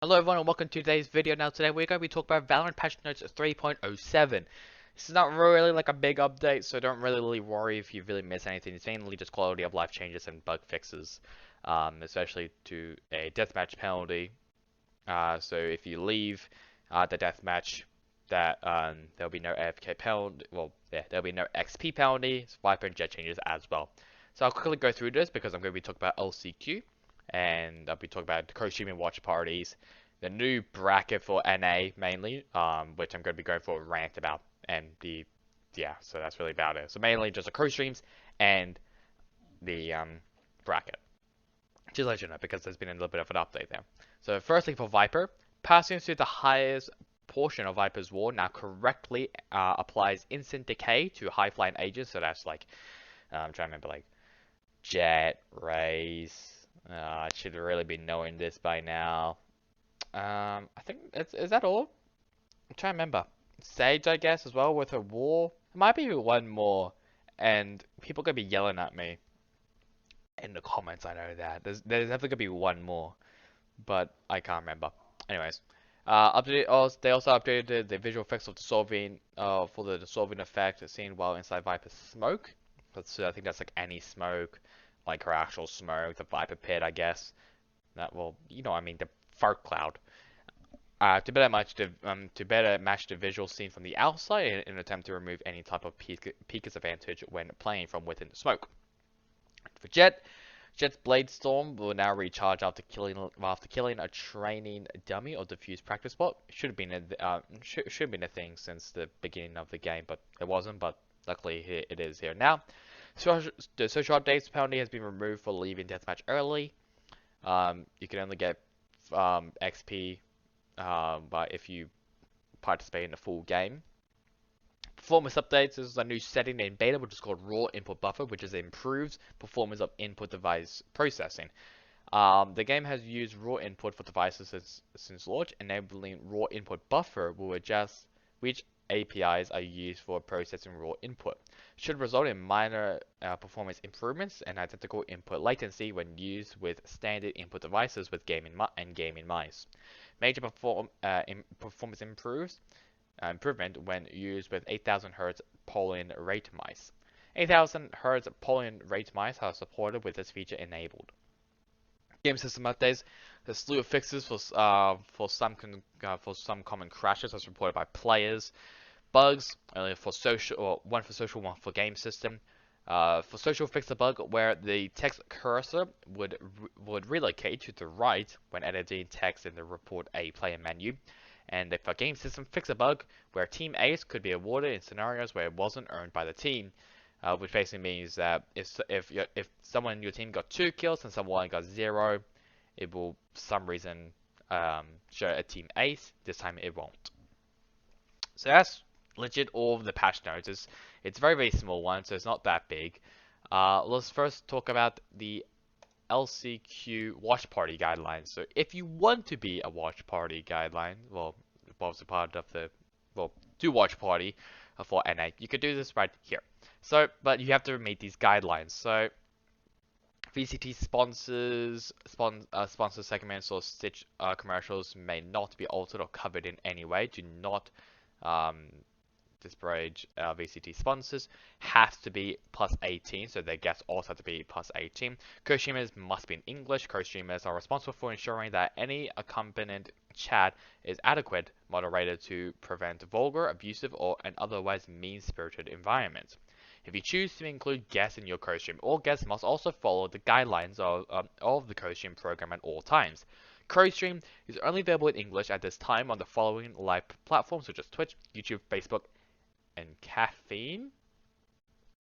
Hello everyone and welcome to today's video. Now today we're going to be talking about Valorant patch notes 3.07. This is not really like a big update, so don't really worry if you really miss anything. It's mainly just quality of life changes and bug fixes, especially to a deathmatch penalty. So if you leave the deathmatch, there'll be no AFK penalty. Well, yeah, there'll be no XP penalty. Viper and Jett changes as well. So I'll quickly go through this because I'm going to be talking about LCQ, and I'll be talking about the co-streaming watch parties, the new bracket for NA mainly, which I'm going to be going for a rant about, and so that's really about it. So mainly just the co-streams and the bracket. Just let you know because there's been a little bit of an update there. So firstly for Viper, passing through the highest portion of Viper's wall now correctly applies instant decay to high flying agents. So that's like, I'm trying to remember, like Jett, Raze. I should really be knowing this by now. I think is that all? I'm trying to remember. Sage, I guess, as well with her wall. There might be one more, and people are gonna be yelling at me in the comments. I know that there's definitely gonna be one more, but I can't remember. Anyways, they also updated the visual effects of dissolving for the dissolving effect seen while inside Viper's smoke. I think that's like any smoke, like her actual smoke, the Viper pit, I guess. That will, I mean, the fart cloud. To better match the visual scene from the outside in an attempt to remove any type of peak advantage when playing from within the smoke. For Jett's Blade Storm will now recharge after killing a training dummy or diffuse practice bot. Should have been a thing since the beginning of the game, but it wasn't. But luckily it is here now. So the social updates penalty has been removed for leaving deathmatch early. You can only get XP but if you participate in the full game. Performance updates, this is a new setting in beta which is called raw input buffer, which is improves performance of input device processing. The game has used raw input for devices since launch. Enabling raw input buffer will adjust which APIs are used for processing raw input. Should result in minor performance improvements and identical input latency when used with standard input devices with gaming mice. Major performance improvement when used with 8000 Hz polling rate mice. 8000 Hz polling rate mice are supported with this feature enabled. Game system updates. The slew of fixes for some common crashes as reported by players. Bugs for social, or one for social, one for game system. For social, fix the bug where the text cursor would relocate to the right when editing text in the report a player menu. And for game system, fix a bug where team ace could be awarded in scenarios where it wasn't earned by the team. Which basically means that if someone in your team got 2 kills and someone got 0, it will for some reason show a team ace. This time it won't. So that's legit all of the patch notes. It's very, very small one, so it's not that big. Let's first talk about the LCQ watch party guidelines. So if you want to be a watch party guideline, well, involves a part of the, do watch party for NA, you could do this right here. So, but you have to meet these guidelines. So, VCT sponsor segments or stitch commercials may not be altered or covered in any way. Do not disparage VCT sponsors. Has to be plus 18, so their guests also have to be plus 18. Co-streamers must be in English. Co-streamers are responsible for ensuring that any accompanied chat is adequate, moderated to prevent vulgar, abusive, or an otherwise mean-spirited environment. If you choose to include guests in your co-stream, all guests must also follow the guidelines of the co-stream program at all times. Co-stream is only available in English at this time on the following live platforms such as Twitch, YouTube, Facebook, and Caffeine?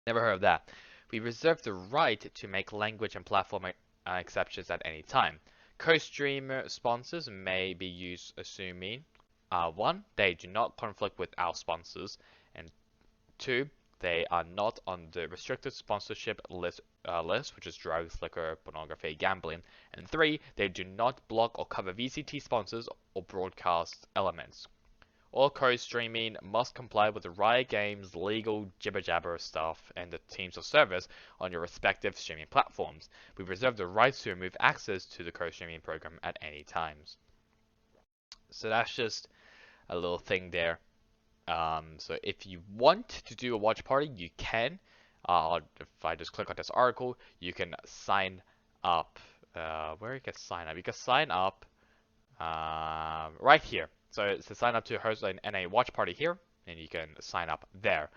Never heard of that. We reserve the right to make language and platform exceptions at any time. Co-streamer sponsors may be used assuming 1. They do not conflict with our sponsors, and 2. They are not on the restricted sponsorship list, which is drugs, liquor, pornography, gambling. And 3. They do not block or cover VCT sponsors or broadcast elements. All co-streaming must comply with the Riot Games legal jibber-jabber stuff and the teams of service on your respective streaming platforms. We reserve the right to remove access to the co-streaming program at any times. So that's just a little thing there. So if you want to do a watch party, you can. If I just click on this article, you can sign up. Where you can sign up? You can sign up right here. So it's to sign up to host an NA watch party here, and you can sign up there.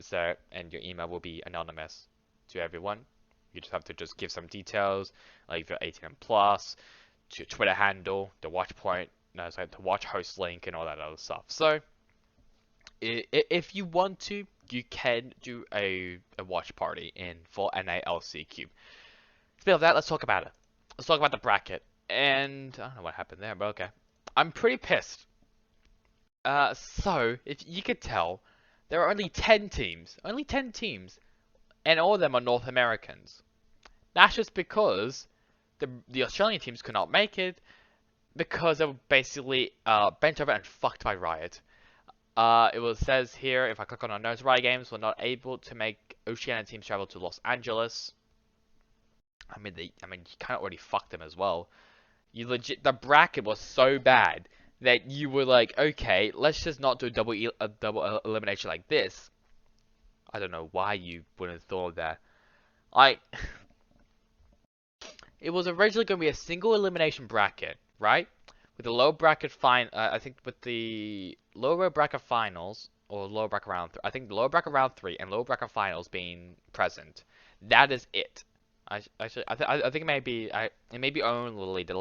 So, and your email will be anonymous to everyone. You just have to just give some details, like if you're 18 and plus, to your Twitter handle, the watch point, no, sorry, the watch host link, and all that other stuff. So, if you want to, you can do a watch party in for NA LCQ. Speaking of that, let's talk about it. Let's talk about the bracket. And I don't know what happened there, but okay. I'm pretty pissed. So if you could tell, there are only 10 teams. Only 10 teams. And all of them are North Americans. That's just because the Australian teams could not make it because they were basically bent over and fucked by Riot. Says here, if I click on our notes, Riot Games were not able to make Oceania teams travel to Los Angeles. I mean, you kind of already fucked them as well. The bracket was so bad that you were like, okay, let's just not do a double elimination like this. I don't know why you wouldn't have thought of that. It was originally going to be a single elimination bracket, right? With the lower bracket I think with the lower bracket finals or lower bracket round, I think the lower bracket round 3 and lower bracket finals being present. That is it. I think it may be only the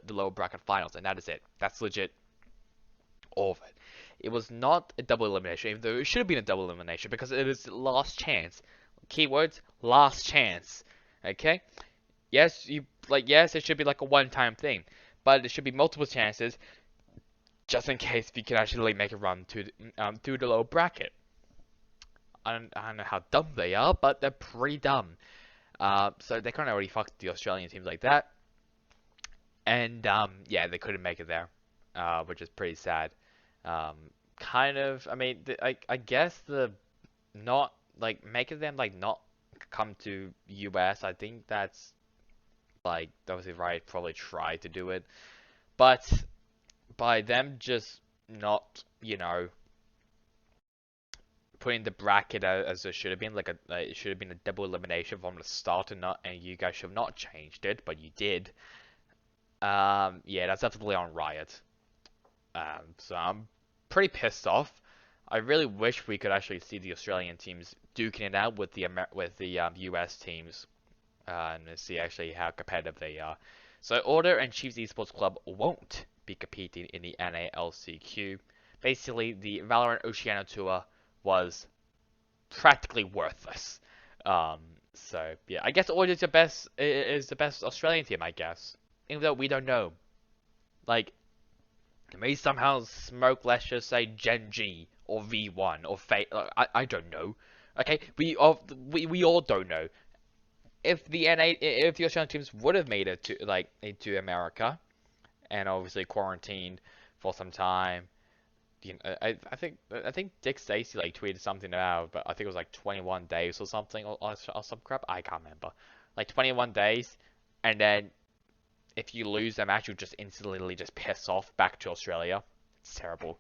lower bracket finals, and that is it. That's legit all of it. It was not a double elimination, even though it should have been a double elimination because it is last chance. Keywords: last chance. Okay. Yes, yes, it should be like a one-time thing, but it should be multiple chances, just in case we can actually make a run to the lower bracket. I don't know how dumb they are, but they're pretty dumb. So they kind of already fucked the Australian teams like that. And, yeah, they couldn't make it there, which is pretty sad. I mean, I guess not, making them, not come to US, I think that's, obviously Riot probably tried to do it. But, by them just not, putting the bracket as it should have been, it should have been a double elimination from the start, and you guys should have not changed it, but you did. Yeah, that's definitely on Riot. So I'm pretty pissed off. I really wish we could actually see the Australian teams duking it out with the US teams, and see actually how competitive they are. So Order and Chiefs Esports Club won't be competing in the NALCQ. Basically, the Valorant Oceania Tour was practically worthless. So yeah, I guess Order is the best Australian team, I guess. Even though we don't know. May somehow smoke, let's just say Gen G or V1 or Fate. I don't know. Okay, we all don't know. If the Australian teams would have made it to into America, and obviously quarantined for some time, I think Dick Stacy tweeted something about, but I think it was 21 days or something or some crap. I can't remember. 21 days, and then if you lose the match, you just instantly just piss off back to Australia. It's terrible.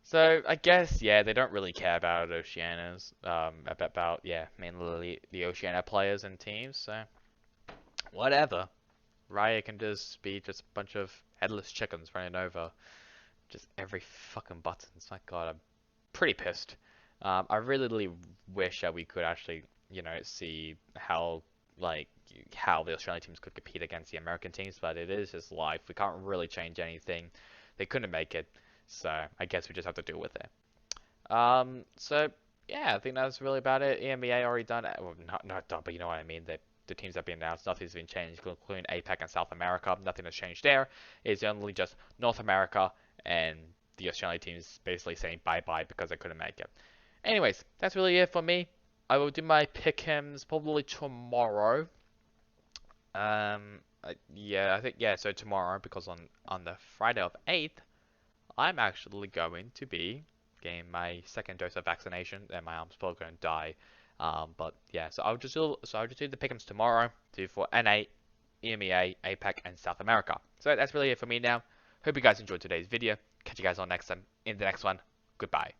So I guess yeah, they don't really care about Oceanias, mainly the Oceania players and teams. So whatever. Riot can just be just a bunch of headless chickens running over just every fucking button. My God, I'm pretty pissed. I really wish that we could actually, see how how the Australian teams could compete against the American teams, but it is just life. We can't really change anything. They couldn't make it, so I guess we just have to deal with it. So yeah, I think that's really about it. EMEA already done. Well, not done, but you know what I mean. The teams have been announced. Nothing's been changed, including APAC and South America. Nothing has changed there. It's only just North America, and the Australian teams basically saying bye-bye because they couldn't make it. Anyways, that's really it for me. I will do my pick'ems probably tomorrow. Yeah, I think so tomorrow, because on the Friday of 8th, I'm actually going to be getting my second dose of vaccination, and my arm's probably going to die. But yeah, so I'll just do the pick'ems tomorrow for NA, EMEA, APAC, and South America. So that's really it for me now. Hope you guys enjoyed today's video. Catch you guys on next time in the next one. Goodbye.